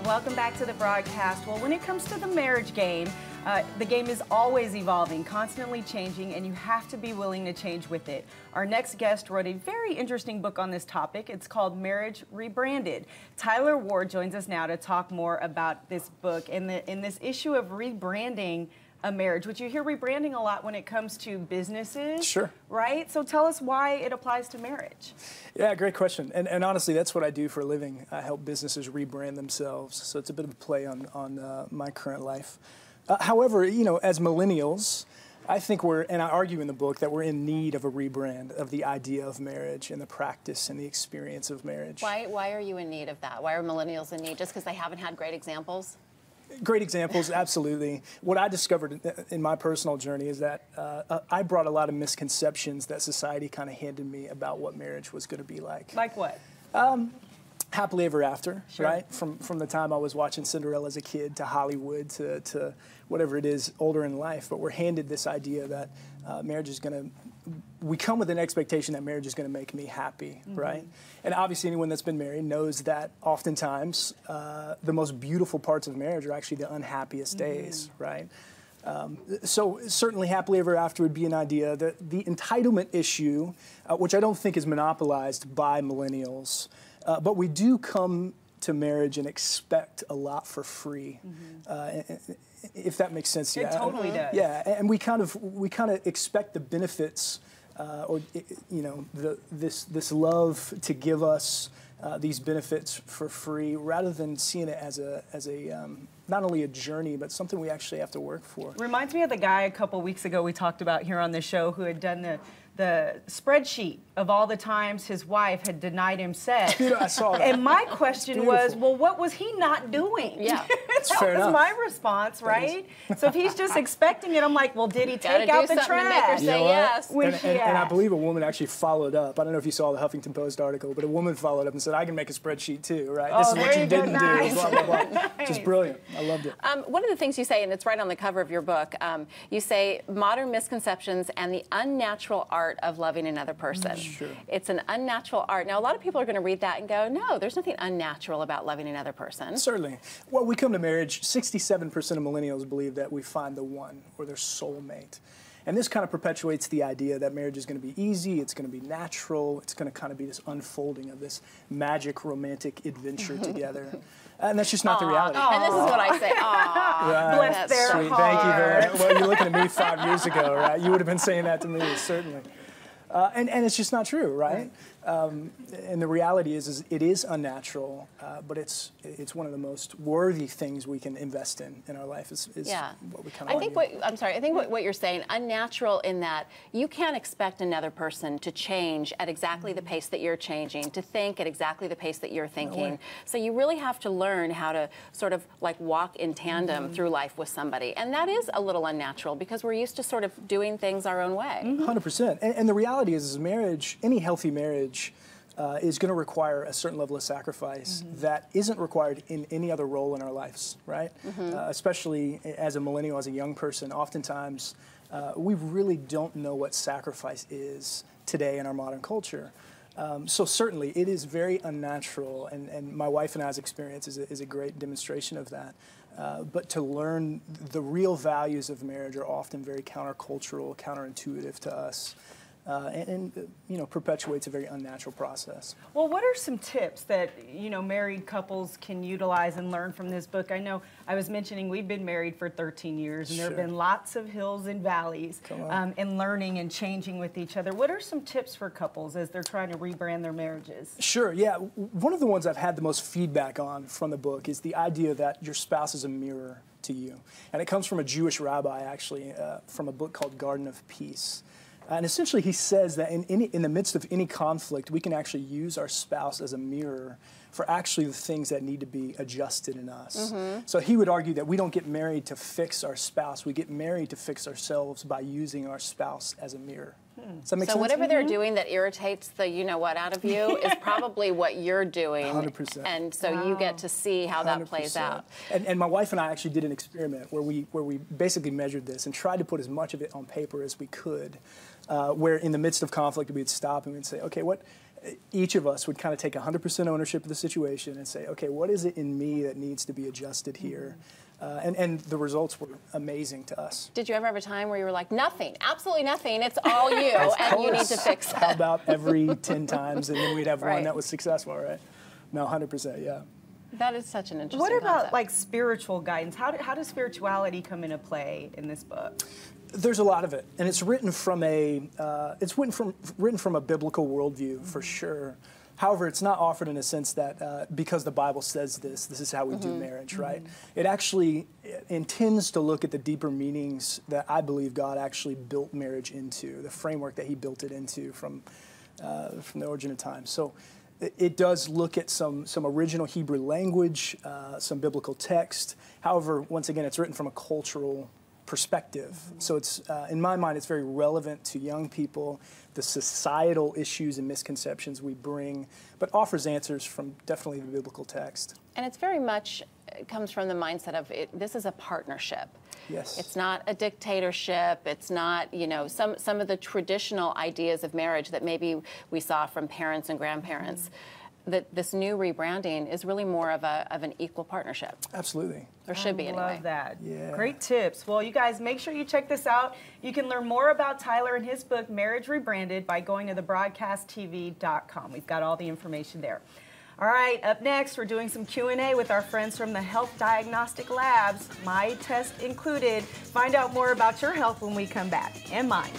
Welcome back to the broadcast. Well, when it comes to the marriage game, the game is always evolving, constantly changing, and you have to be willing to change with it. Our next guest wrote a very interesting book on this topic. It's called Marriage Rebranded. Tyler Ward joins us now to talk more about this book and in this issue of rebranding a marriage, which you hear rebranding a lot when it comes to businesses. Sure. Right? So tell us why it applies to marriage. Yeah, great question. And honestly, that's what I do for a living. I help businesses rebrand themselves. So it's a bit of a play on my current life. However, you know, as millennials, I think and I argue in the book that we're in need of a rebrand of the idea of marriage and the practice and the experience of marriage. Why are you in need of that? Why are millennials in need? Just because they haven't had great examples? Great examples, absolutely. What I discovered in my personal journey is that I brought a lot of misconceptions that society kind of handed me about what marriage was going to be like. Like what? Happily ever after, sure. Right? From the time I was watching Cinderella as a kid to Hollywood to whatever it is older in life. But we're handed this idea that marriage is going to, we come with an expectation that marriage is going to make me happy, right? And obviously anyone that's been married knows that oftentimes the most beautiful parts of marriage are actually the unhappiest days, right? So certainly happily ever after would be an idea. That the entitlement issue, which I don't think is monopolized by millennials, but we do come to marriage and expect a lot for free, if that makes sense. It totally does. Yeah, and we kind of expect the benefits, or you know, this love to give us these benefits for free, rather than seeing it as a not only a journey, but something we actually have to work for. Reminds me of the guy a couple weeks ago we talked about here on the show who had done the spreadsheet of all the times his wife had denied him sex. You know, I saw that. And my question was, well, what was he not doing? Yeah. That was my response, right? So if he's just expecting it, I'm like, well, did he take out the trash? To make her say yes. And I believe a woman actually followed up. I don't know if you saw the Huffington Post article, but a woman followed up and said, I can make a spreadsheet too, right? Oh, this is what you didn't nice. do, blah, blah, blah. Nice. Just brilliant. I loved it. One of the things you say, and it's right on the cover of your book, you say modern misconceptions and the unnatural art of loving another person. Sure. It's an unnatural art. Now, a lot of people are going to read that and go, no, there's nothing unnatural about loving another person. Certainly. Well, we come to marriage, 67% of millennials believe that we find the one or their soulmate. And this kind of perpetuates the idea that marriage is going to be easy, it's going to be natural, it's going to kind of be this unfolding of this magic romantic adventure together. And that's just not the reality. And this is what I say, aw. Right. Bless their Sweet. heart. Thank you very much. Well, you're looking at me 5 years ago, right? You would have been saying that to me, certainly. And it's just not true, right? And the reality is it is unnatural, but it's one of the most worthy things we can invest in our life. Is what we kind of. I think what you're saying, unnatural in that you can't expect another person to change at exactly the pace that you're changing, to think at exactly the pace that you're thinking. So you really have to learn how to sort of like walk in tandem through life with somebody, and that is a little unnatural because we're used to sort of doing things our own way. 100%. And the reality is marriage, any healthy marriage, is going to require a certain level of sacrifice that isn't required in any other role in our lives, right? Especially as a millennial, as a young person, oftentimes we really don't know what sacrifice is today in our modern culture. So certainly it is very unnatural, and my wife and I's experience is a great demonstration of that. But to learn the real values of marriage are often very countercultural, counterintuitive to us. And you know, perpetuates a very unnatural process. Well, what are some tips that, you know, married couples can utilize and learn from this book? I know I was mentioning we've been married for 13 years, and there have been lots of hills and valleys in learning and changing with each other. What are some tips for couples as they're trying to rebrand their marriages? Sure, yeah. One of the ones I've had the most feedback on from the book is the idea that your spouse is a mirror to you. And it comes from a Jewish rabbi, actually, from a book called Garden of Peace. And essentially he says that in the midst of any conflict, we can actually use our spouse as a mirror for actually the things that need to be adjusted in us. So he would argue that we don't get married to fix our spouse. We get married to fix ourselves by using our spouse as a mirror. Does that make sense? So whatever they're doing that irritates the you-know-what out of you is probably what you're doing. 100%. And so you get to see how that plays out. And my wife and I actually did an experiment where we basically measured this and tried to put as much of it on paper as we could, where in the midst of conflict we'd stop and we'd say, okay, each of us would kind of take 100% ownership of the situation and say, okay, what is it in me that needs to be adjusted here? And the results were amazing to us. Did you ever have a time where you were like, nothing, absolutely nothing, it's all you, and you need to fix it? How about every 10 times, and then we'd have Right. one that was successful, right? No, 100%, yeah. That is such an interesting What about concept. like spiritual guidance? How does spirituality come into play in this book? There's a lot of it, and it's written from a biblical worldview for sure. However, it's not offered in a sense that because the Bible says this is how we do marriage, right? It actually intends to look at the deeper meanings that I believe God actually built marriage into, the framework that He built it into from the origin of time. So it does look at some original Hebrew language, some biblical text. However, once again, it's written from a cultural perspective. So it's, in my mind, it's very relevant to young people, the societal issues and misconceptions we bring, but offers answers from definitely the biblical text. And it's very much, it comes from the mindset of this is a partnership. Yes. It's not a dictatorship. It's not, some of the traditional ideas of marriage that maybe we saw from parents and grandparents. That this new rebranding is really more of an equal partnership. Absolutely. Or should be, anyway. I love that. Yeah. Great tips. Well, you guys, make sure you check this out. You can learn more about Tyler and his book, Marriage Rebranded, by going to thebroadcasttv.com. We've got all the information there. All right, up next, we're doing some Q&A with our friends from the Health Diagnostic Labs, my test included. Find out more about your health when we come back, and mine.